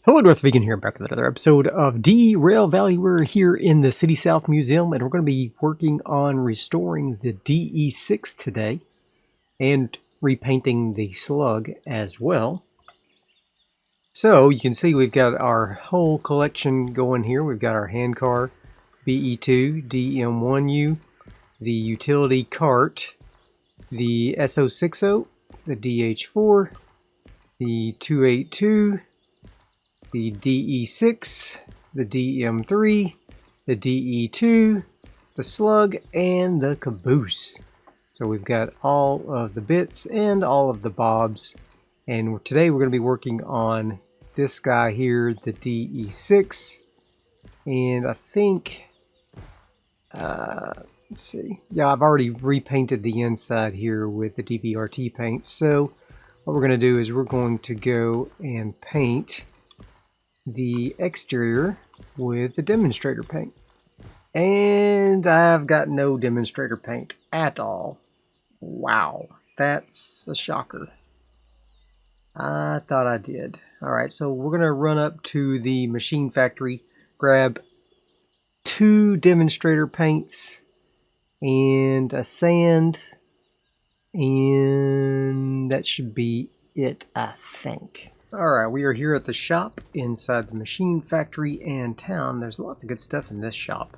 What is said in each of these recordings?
Hello, Darthvegan here, back with another episode of Derail Valley. We're here in the City South Museum, and we're going to be working on restoring the DE6 today, and repainting the Slug as well. So, you can see we've got our whole collection going here. We've got our Handcar, BE2, DM1U, the utility cart, the SO60, the DH4, the 282, the DE6, the DM3, the DE2, the Slug, and the Caboose. So we've got all of the bits and all of the bobs. And today we're going to be working on this guy here, the DE6. And I think, let's see. Yeah, I've already repainted the inside here with the DVRT paint. So what we're going to do is we're going to go and paint the exterior with the Demonstrator Paint. And I've got no Demonstrator Paint at all. Wow, that's a shocker. I thought I did. Alright, so we're going to run up to the machine factory, grab 2 Demonstrator Paints and a sand, and that should be it, I think. Alright, we are here at the shop inside the machine factory and town. There's lots of good stuff in this shop.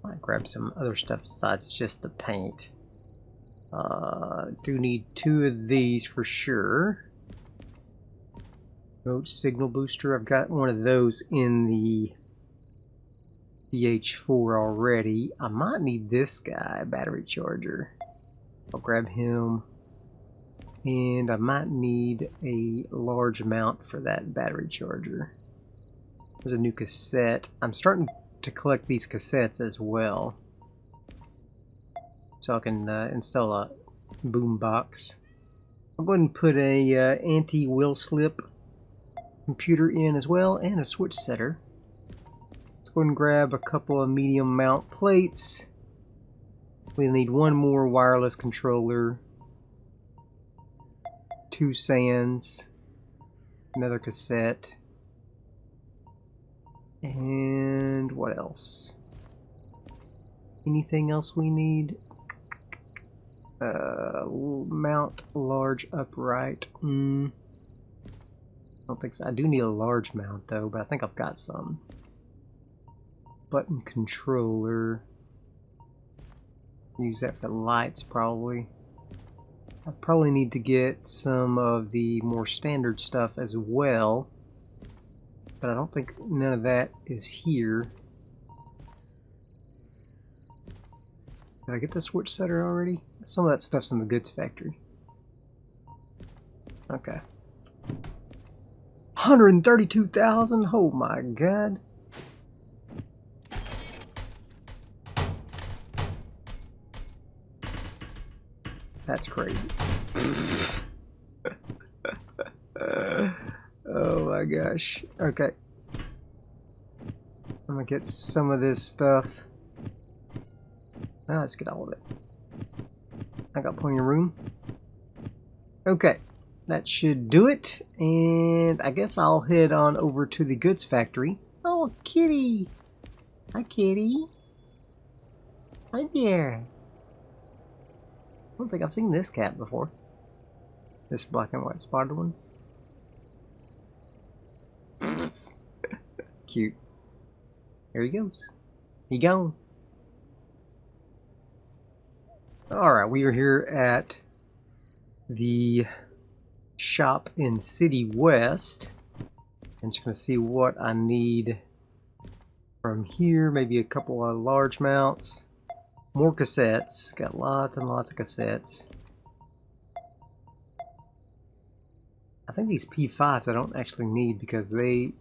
I might grab some other stuff besides just the paint. Do need 2 of these for sure. Remote signal booster. I've got one of those in the DH4 already. I might need this guy, battery charger. I'll grab him. And I might need a large amount for that battery charger. There's a new cassette. I'm starting to collect these cassettes as well, so I can install a boom box. I'll go ahead and put a anti-wheel slip computer in as well, and a switch setter. Let's go ahead and grab a couple of medium mount plates. We'll need one more wireless controller, 2 sands, another cassette, and what else? Anything else we need? Mount large upright. I don't think so. I do need a large mount though, but I think I've got some. Button controller. Use that for lights probably. I probably need to get some of the more standard stuff as well, but I don't think none of that is here. Did I get the switch setter already? Some of that stuff's in the goods factory. Okay. 132,000? Oh my god. That's crazy. Oh my gosh. Okay. I'm gonna get some of this stuff. Now let's get all of it. I got plenty of room. Okay. That should do it. And I guess I'll head on over to the goods factory. Oh, kitty. Hi, kitty. Hi there. I don't think I've seen this cat before. This black and white spotted one. Cute. There he goes. He gone. Alright, we are here at the shop in City West. I'm just going to see what I need from here. Maybe a couple of large mounts. More cassettes. Got lots and lots of cassettes. I think these P5s I don't actually need because they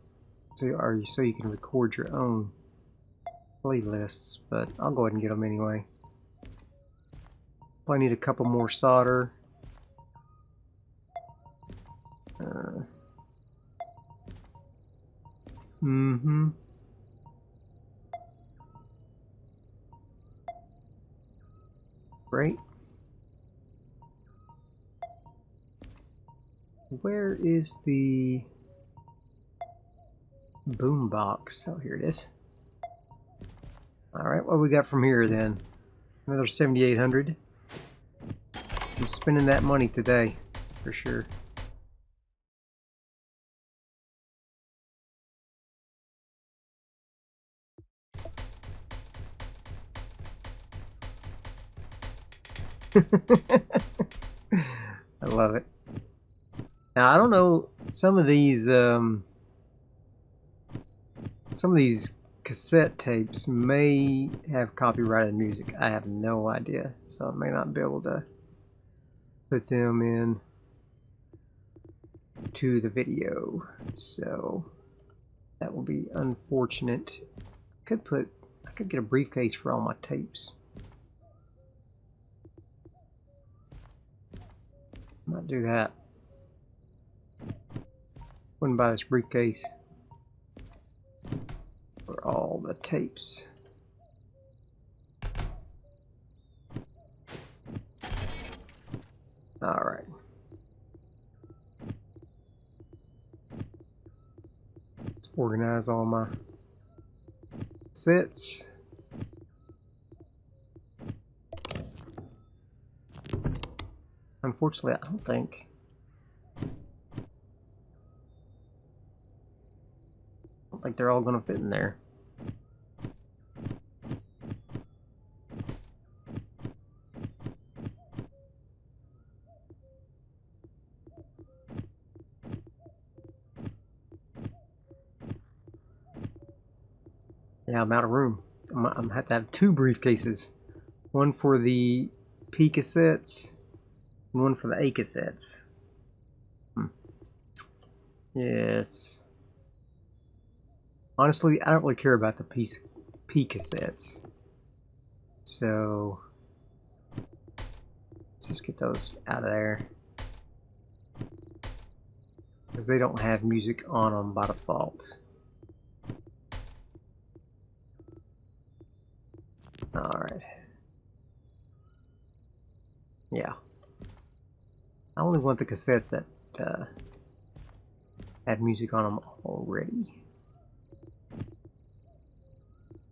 are so you can record your own playlists, but I'll go ahead and get them anyway. Probably need a couple more solder. Great. Where is the boombox. Oh, here it is. Alright, what do we got from here then? Another 7,800. I'm spending that money today, for sure. I love it. Now, I don't know, some of these cassette tapes may have copyrighted music. I have no idea, so I may not be able to put them in to the video. So that will be unfortunate. I could get a briefcase for all my tapes. Might do that. Wouldn't buy this briefcase for all the tapes. All right. Let's organize all my sets. Unfortunately, I don't think they're all going to fit in there. Yeah, I'm out of room. I'm going to have to have two briefcases. One for the P cassettes and one for the A cassettes. Yes. Honestly, I don't really care about the P cassettes. So let's just get those out of there, because they don't have music on them by default. Alright. Yeah. I only want the cassettes that have music on them already.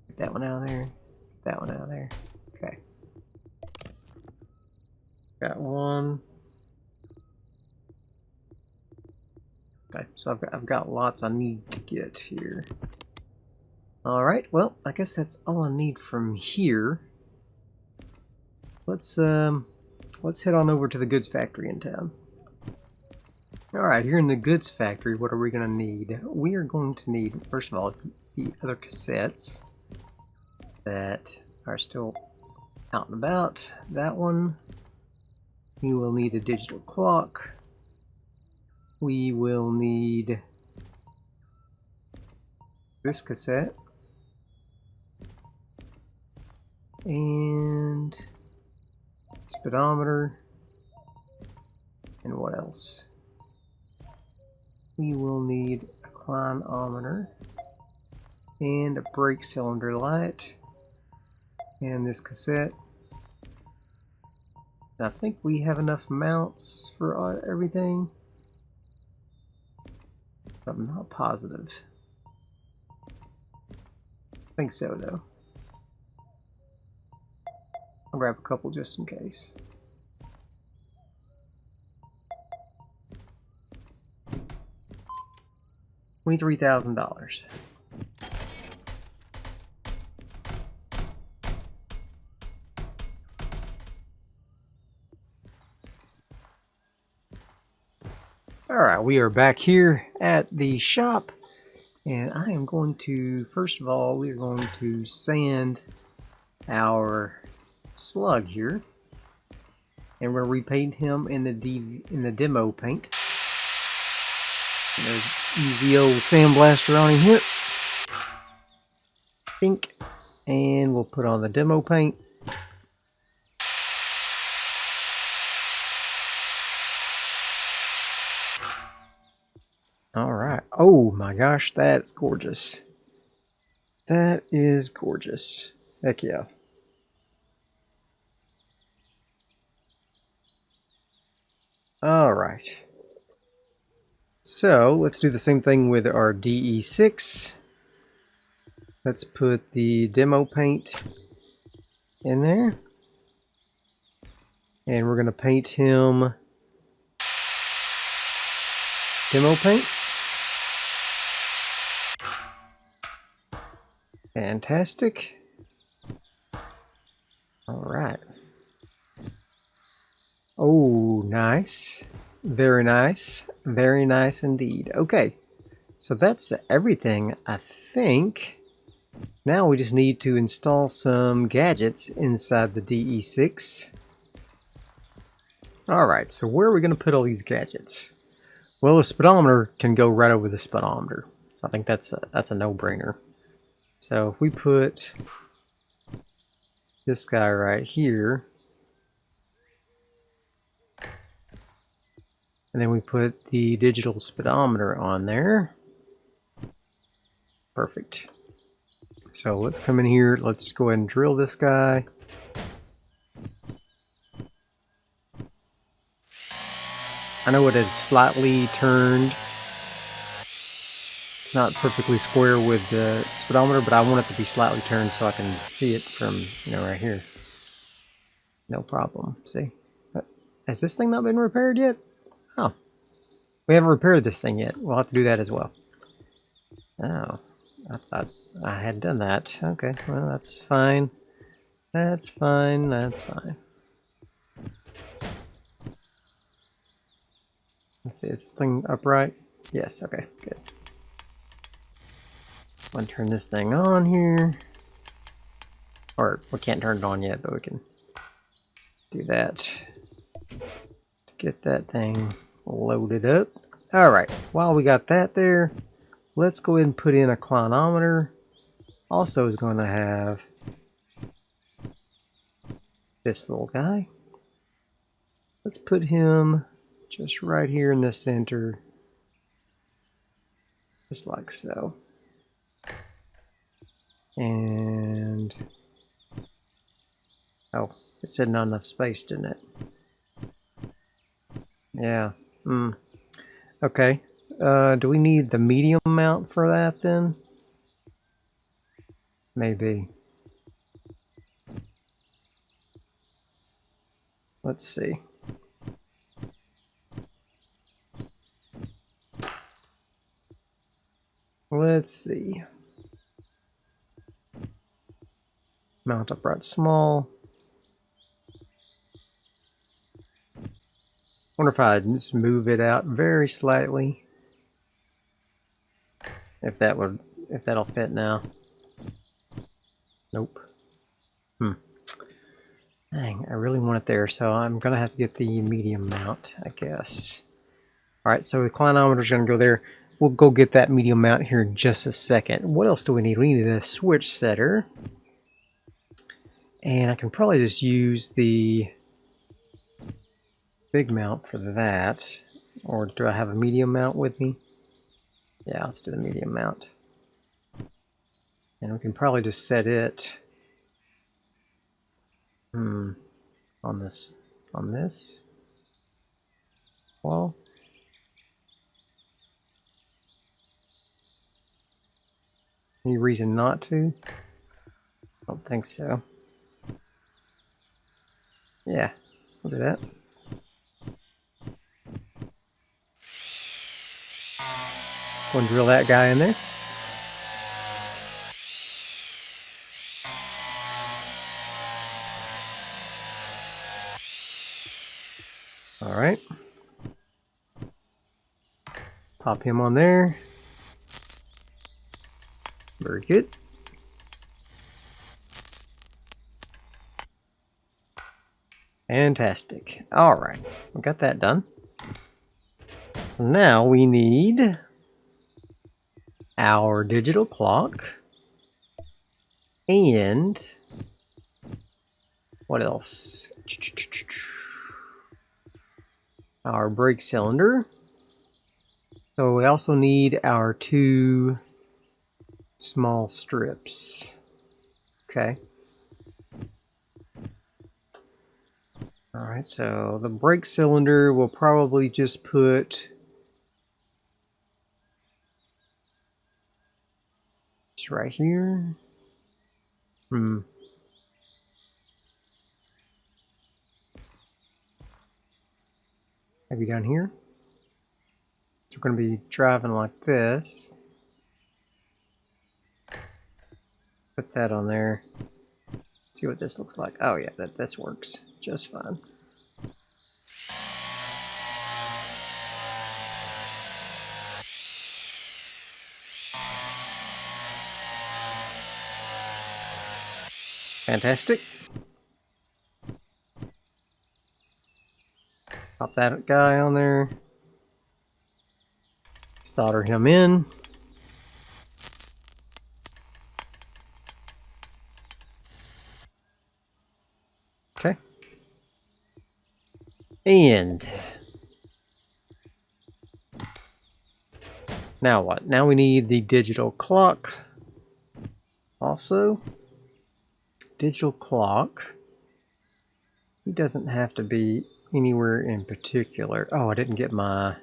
Get that one out of there. Get that one out of there. Okay. Got one. Okay, so I've got lots I need to get here. Alright, well, I guess that's all I need from here. Let's head on over to the goods factory in town. Alright, here in the goods factory, what are we going to need? We are going to need, first of all, the other cassettes that are still out and about. That one. We will need a digital clock. We will need this cassette. And speedometer. And what else? We will need a clinometer and a brake cylinder light and this cassette. And I think we have enough mounts for everything. But I'm not positive. I think so though. I'll grab a couple just in case. $23,000. Alright, we are back here at the shop, and I am going to, first of all, we're going to sand our Slug here, and we're going to repaint him in the demo paint. And there's easy old sandblaster on him here. Pink, and we'll put on the demo paint. Alright. Oh my gosh, that's gorgeous. That is gorgeous. Heck yeah. Alright. So let's do the same thing with our DE6. Let's put the demo paint in there. And we're going to paint him demo paint. Fantastic. All right. Oh, nice. Very nice. Very nice indeed. Okay. So that's everything, I think. Now we just need to install some gadgets inside the DE6. Alright, so where are we going to put all these gadgets? Well, the speedometer can go right over the speedometer. So I think that's a no-brainer. So if we put this guy right here, and then we put the digital speedometer on there. Perfect. So let's come in here, let's go ahead and drill this guy. I know it is slightly turned. It's not perfectly square with the speedometer, but I want it to be slightly turned so I can see it from, right here. No problem. See? Has this thing not been repaired yet? Oh. We haven't repaired this thing yet. We'll have to do that as well. Oh. I thought I had done that. Okay, well, that's fine. That's fine. That's fine. Let's see, is this thing upright? Yes, okay, good. I'm gonna turn this thing on here. Or, we can't turn it on yet, but we can do that. Get that thing loaded up. Alright, while we got that there, let's go ahead and put in a clinometer. Also is going to have this little guy. Let's put him just right here in the center, just like so. And oh, it said not enough space, didn't it? Yeah. Okay. Do we need the medium mount for that then? Maybe. Let's see. Let's see. Mount upright small. Wonder if I just move it out very slightly. If that'll fit now. Nope. Dang, I really want it there, so I'm gonna have to get the medium mount, I guess. Alright, so the clinometer's gonna go there. We'll go get that medium mount here in just a second. What else do we need? We need a switch setter. And I can probably just use the big mount for that. Or do I have a medium mount with me? Yeah, let's do the medium mount. And we can probably just set it on this wall. Any reason not to? I don't think so. Yeah, we'll do that. Go and drill that guy in there. All right. Pop him on there. Very good. Fantastic. All right, we got that done. Now we need our digital clock and what else? Our brake cylinder. So we also need our 2 small strips. Okay. Alright, so the brake cylinder will probably just put Just right here. Maybe down here. So we're going to be driving like this. Put that on there. See what this looks like. Oh yeah, this works just fine. Fantastic. Pop that guy on there. Solder him in. Okay. And now what? Now we need the digital clock. Also, digital clock. He doesn't have to be anywhere in particular. Oh, I didn't get my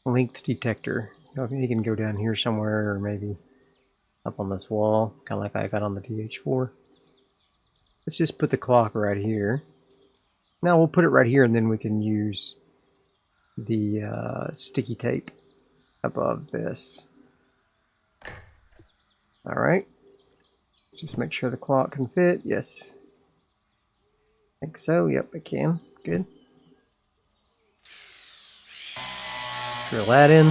length detector. He can go down here somewhere, or maybe up on this wall, kind of like I got on the DH4. Let's just put the clock right here. Now we'll put it right here, and then we can use the sticky tape above this. All right. Let's just make sure the clock can fit. Yes. I think so. Yep, it can. Good. Drill that in.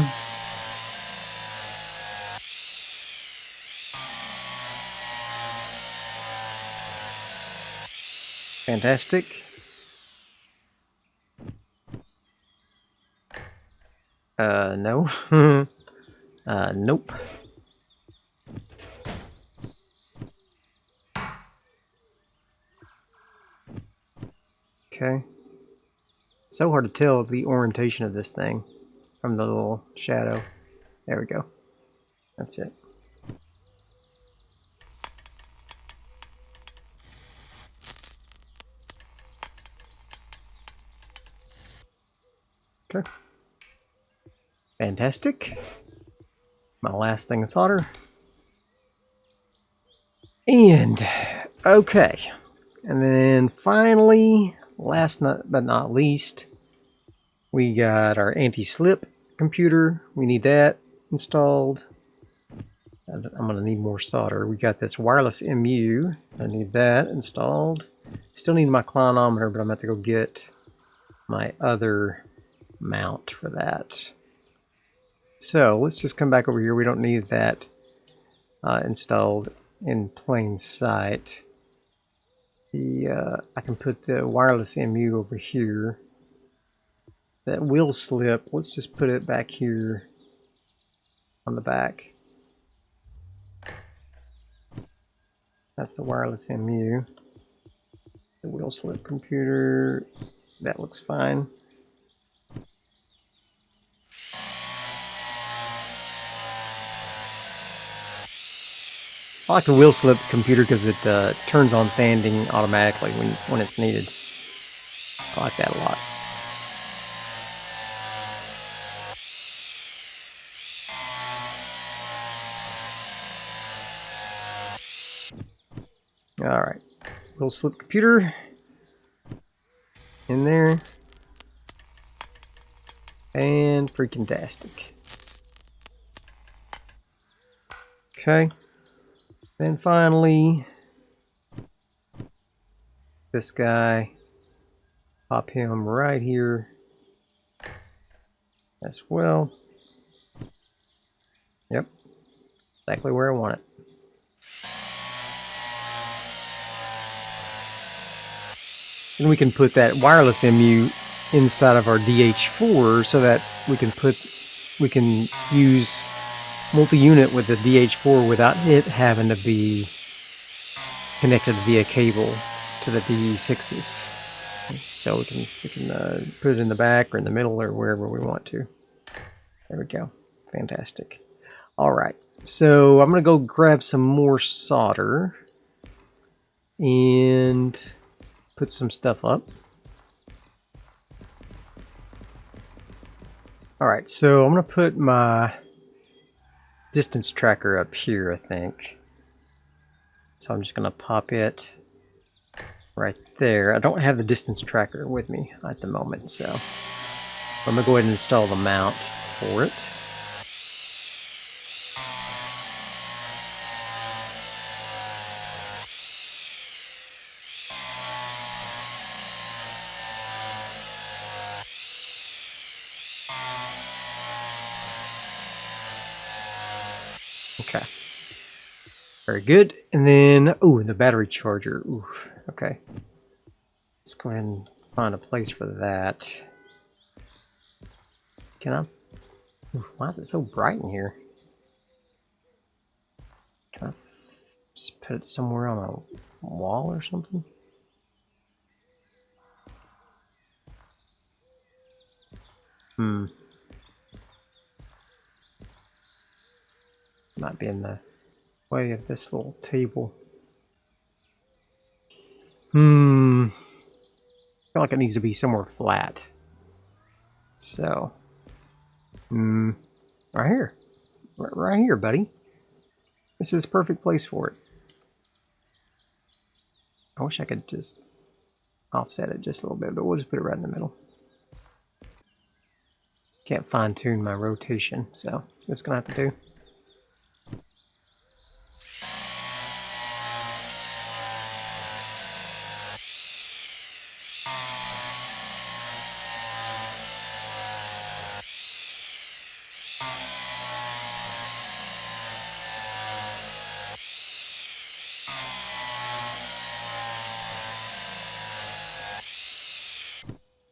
Fantastic. No. Nope. Okay. So hard to tell the orientation of this thing from the little shadow. There we go. That's it. Okay. Fantastic. My last thing is solder. And, okay. And then finally, last but not least, we got our anti-slip computer. We need that installed. I'm going to need more solder. We got this wireless MU. I need that installed. Still need my clinometer, but I'm going to have to go get my other mount for that. So let's just come back over here. We don't need that installed in plain sight. I can put the wireless MU over here. That wheel slip, let's just put it back here on the back. That's the wireless MU. The wheel slip computer, that looks fine. I like the wheel slip computer because it turns on sanding automatically when it's needed. I like that a lot. All right, wheel slip computer in there, and freaking tastic. Okay. Then finally, this guy, pop him right here as well. Yep, exactly where I want it. And we can put that wireless MU inside of our DH4 so that we can use multi-unit with the DH4 without it having to be connected via cable to the DE6s. So we can put it in the back or in the middle or wherever we want to. There we go. Fantastic. All right. So I'm going to go grab some more solder and put some stuff up. All right. So I'm going to put my distance tracker up here, I think. So I'm just going to pop it right there. I don't have the distance tracker with me at the moment, so I'm going to go ahead and install the mount for it. Okay. Very good. And then, oh, the battery charger. Oof. Okay. Let's go ahead and find a place for that. Can I? Oof, why is it so bright in here? Can I just put it somewhere on a wall or something? Might be in the way of this little table. I feel like it needs to be somewhere flat. So, right here. Right here, buddy. This is the perfect place for it. I wish I could just offset it just a little bit, but we'll just put it right in the middle. Can't fine-tune my rotation, so it's gonna have to do.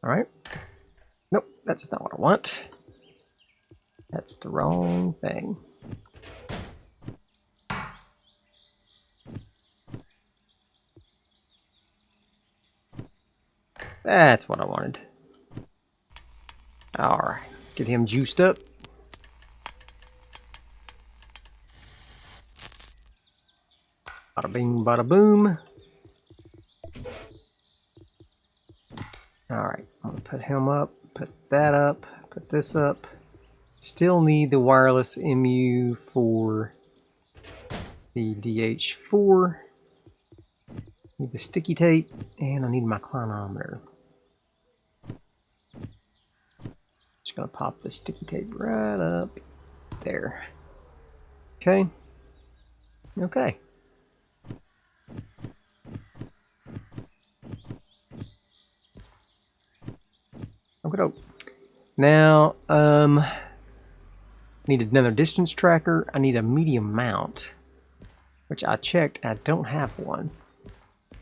Alright. Nope, that's not what I want. That's the wrong thing. That's what I wanted. Alright, let's get him juiced up. Bada bing, bada boom. Alright, I'm going to put him up, put that up, put this up. Still need the wireless MU for the DH4. Need the sticky tape, and I need my clinometer. Just going to pop the sticky tape right up there. Okay. Okay. Okay. Now, need another distance tracker. I need a medium mount, which I checked. I don't have one,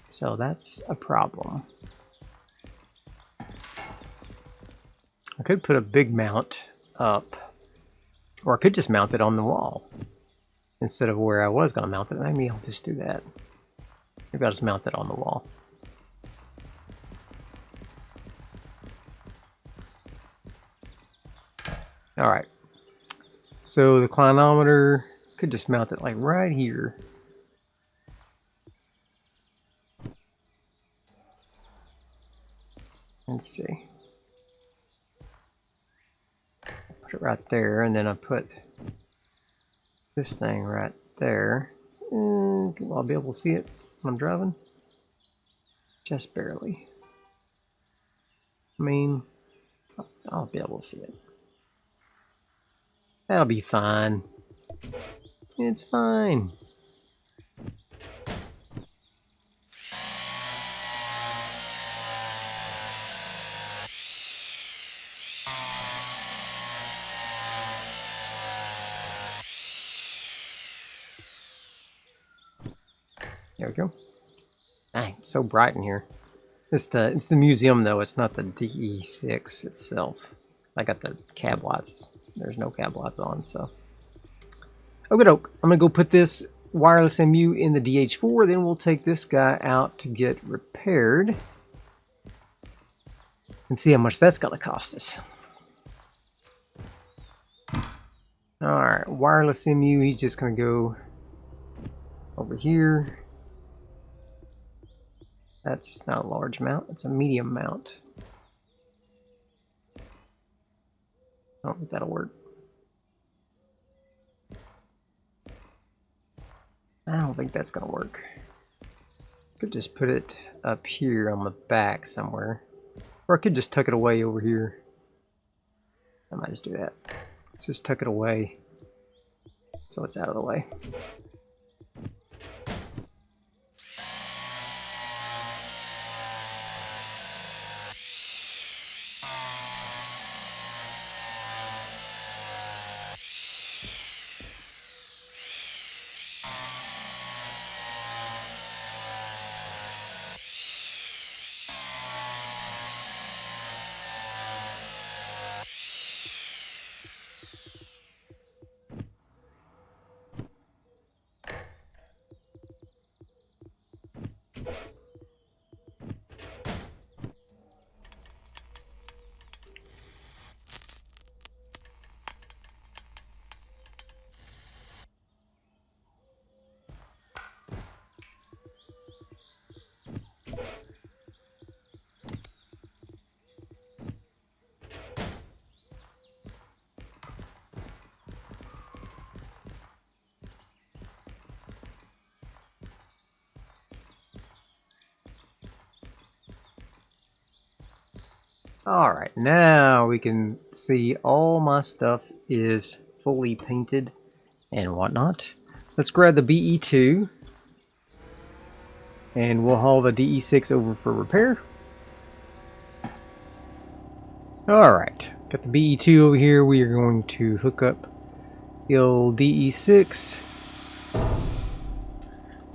so that's a problem. I could put a big mount up, or I could just mount it on the wall instead of where I was going to mount it. Maybe I'll just do that. Maybe I'll just mount it on the wall. Alright, so the clinometer, could just mount it like right here. Let's see. Put it right there, and then I put this thing right there. I'll be able to see it when I'm driving. Just barely. I mean, I'll be able to see it. That'll be fine. It's fine. There we go. Dang, it's so bright in here. It's the museum though, it's not the DE6 itself. I got the cab lights. There's no cab lights on, so. Okey-doke. I'm gonna go put this wireless MU in the DH4, then we'll take this guy out to get repaired and see how much that's gonna cost us. Alright, wireless MU, he's just gonna go over here. That's not a large mount, it's a medium mount. I don't think that'll work. I don't think that's gonna work. Could just put it up here on the back somewhere. Or I could just tuck it away over here. I might just do that. Let's just tuck it away so it's out of the way. Alright, now we can see all my stuff is fully painted and whatnot. Let's grab the BE2 and we'll haul the DE6 over for repair. Alright, got the BE2 over here. We are going to hook up the old DE6.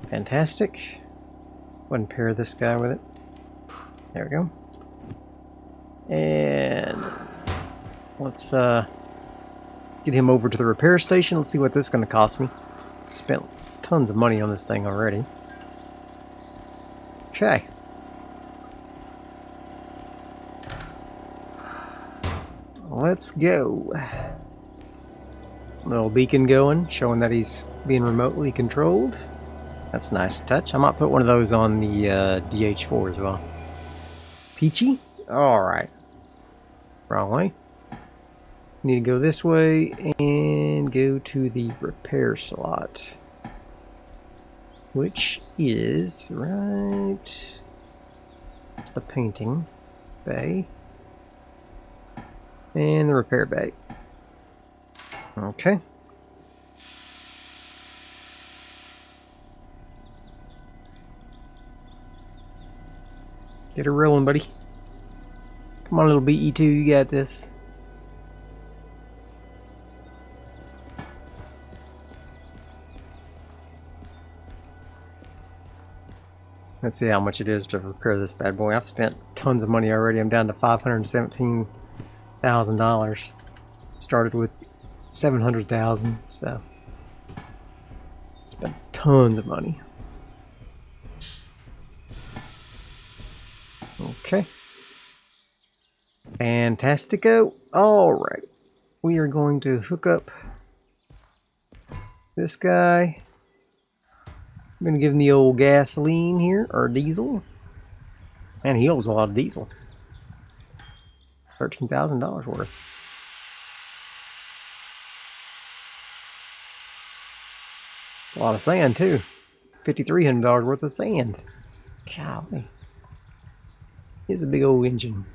Fantastic. Go ahead and pair this guy with it. There we go. And let's get him over to the repair station. Let's see what this is going to cost me. Spent tons of money on this thing already. Okay. Let's go. Little beacon going, showing that he's being remotely controlled. That's a nice touch. I might put one of those on the DH4 as well. Peachy? Alright. Wrong way. Need to go this way and go to the repair slot, which is right. It's the painting bay and the repair bay. Okay. Get her rolling, buddy. Come on, little BE2, you got this. Let's see how much it is to repair this bad boy. I've spent tons of money already. I'm down to $517,000. Started with $700,000, so spent tons of money. Okay. Fantastico. Alright. We are going to hook up this guy. I'm going to give him the old gasoline here, or diesel. And he owes a lot of diesel. $13,000 worth. It's a lot of sand too. $5,300 worth of sand. Golly. Here's a big old engine.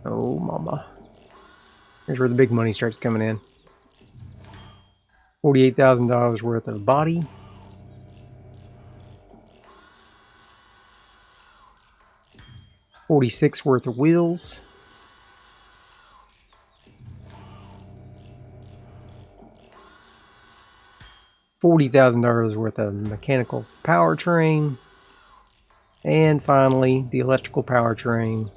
Oh mama. Here's where the big money starts coming in. $48,000 worth of body. $46,000 worth of wheels. $40,000 worth of mechanical powertrain. And finally, the electrical powertrain.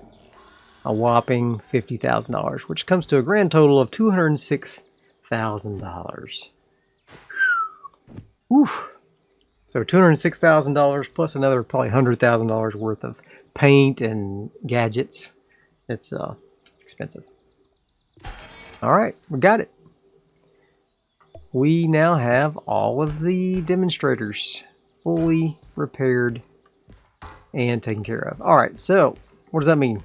A whopping $50,000, which comes to a grand total of $206,000. Whew. So $206,000 plus another probably $100,000 worth of paint and gadgets. It's expensive. All right, we got it. We now have all of the demonstrators fully repaired and taken care of. All right, so what does that mean?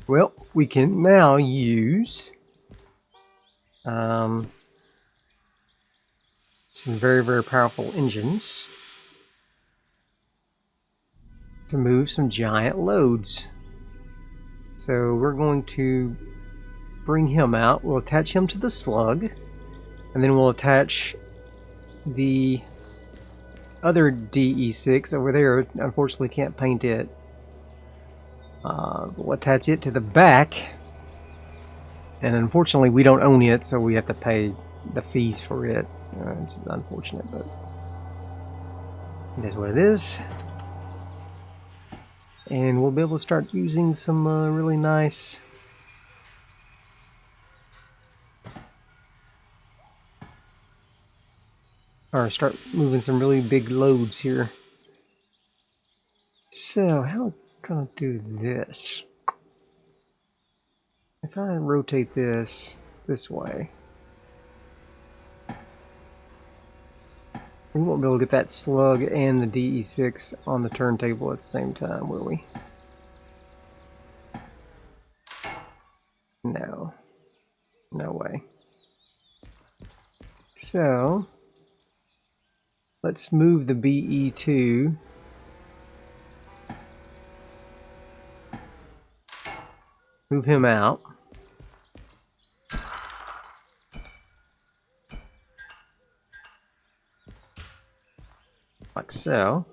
Well, we can now use some very, very powerful engines to move some giant loads. So we're going to bring him out. We'll attach him to the Slug, and then we'll attach the other DE6 over there. Unfortunately, can't paint it. We'll attach it to the back, and unfortunately, we don't own it, so we have to pay the fees for it. It's unfortunate, but it is what it is. And we'll be able to start using some really nice or start moving some really big loads here. So how am I gonna do this? If I rotate this way, we won't be able to get that Slug and the DE6 on the turntable at the same time, will we? No. No way. So, let's move the BE2 move him out. Like so.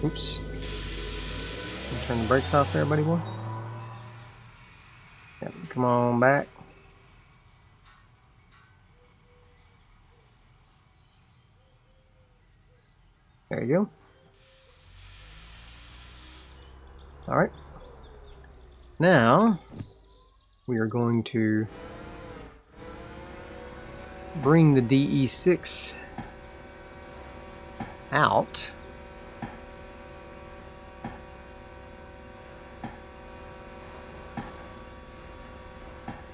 Oops. Turn the brakes off there, buddy boy. Yep, come on back. There you go. Alright. Now, we are going to bring the DE6 out.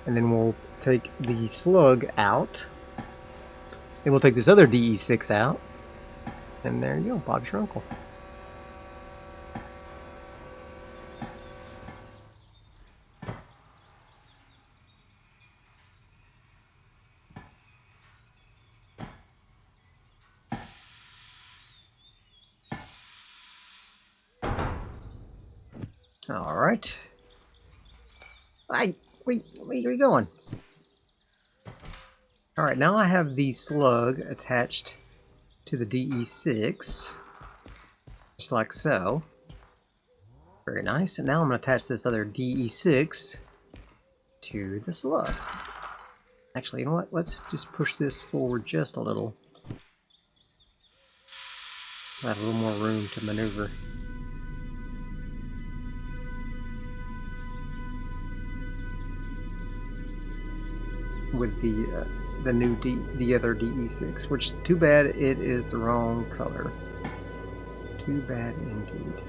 And then we'll take the Slug out. Then we'll take this other DE6 out. And there you go, Bob's your uncle. All right. Where are you going? All right, now I have the Slug attached to the DE6, just like so. Very nice. And now I'm going to attach this other DE6 to the Slug. Actually, you know what? Let's just push this forward just a little, so I have a little more room to maneuver. With the new the other DE6, which too bad it is the wrong color. Too bad indeed.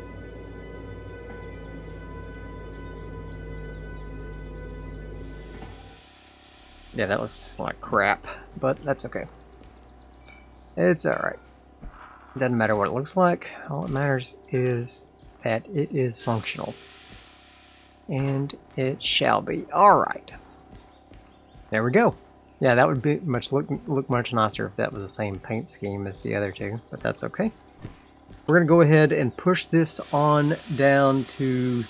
Yeah, that looks like crap, but that's okay. It's alright. Doesn't matter what it looks like. All that matters is that it is functional. And it shall be. Alright. There we go. Yeah, that would be look much nicer if that was the same paint scheme as the other two, but that's okay. We're gonna go ahead and push this on down to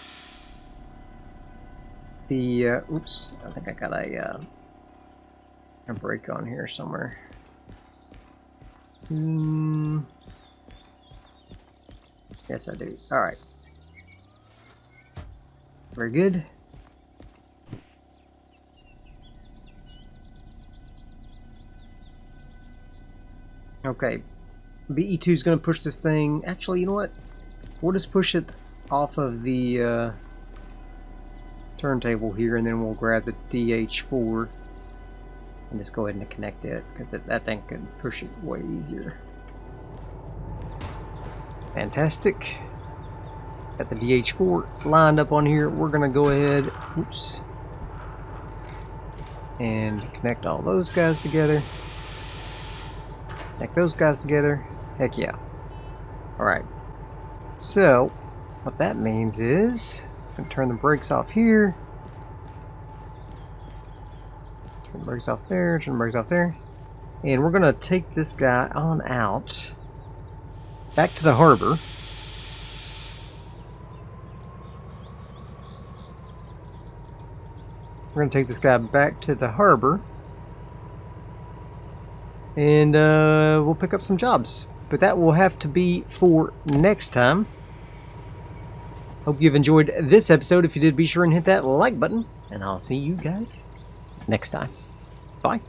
the oops, I think I got a brake on here somewhere. Yes, I do. All right. Very good. Okay, BE2 is going to push this thing. Actually, you know what? We'll just push it off of the turntable here, and then we'll grab the DH4 and just go ahead and connect it, because that thing can push it way easier. Fantastic. Got the DH4 lined up on here. We're going to go ahead, oops, and connect all those guys together. Connect those guys together. Heck yeah. Alright. So, what that means is, I'm going to turn the brakes off here. Turn the brakes off there, turn the brakes off there. And we're going to take this guy on out back to the harbor. We're going to take this guy back to the harbor. And we'll pick up some jobs. But that will have to be for next time. Hope you've enjoyed this episode. If you did, be sure and hit that like button. And I'll see you guys next time. Bye.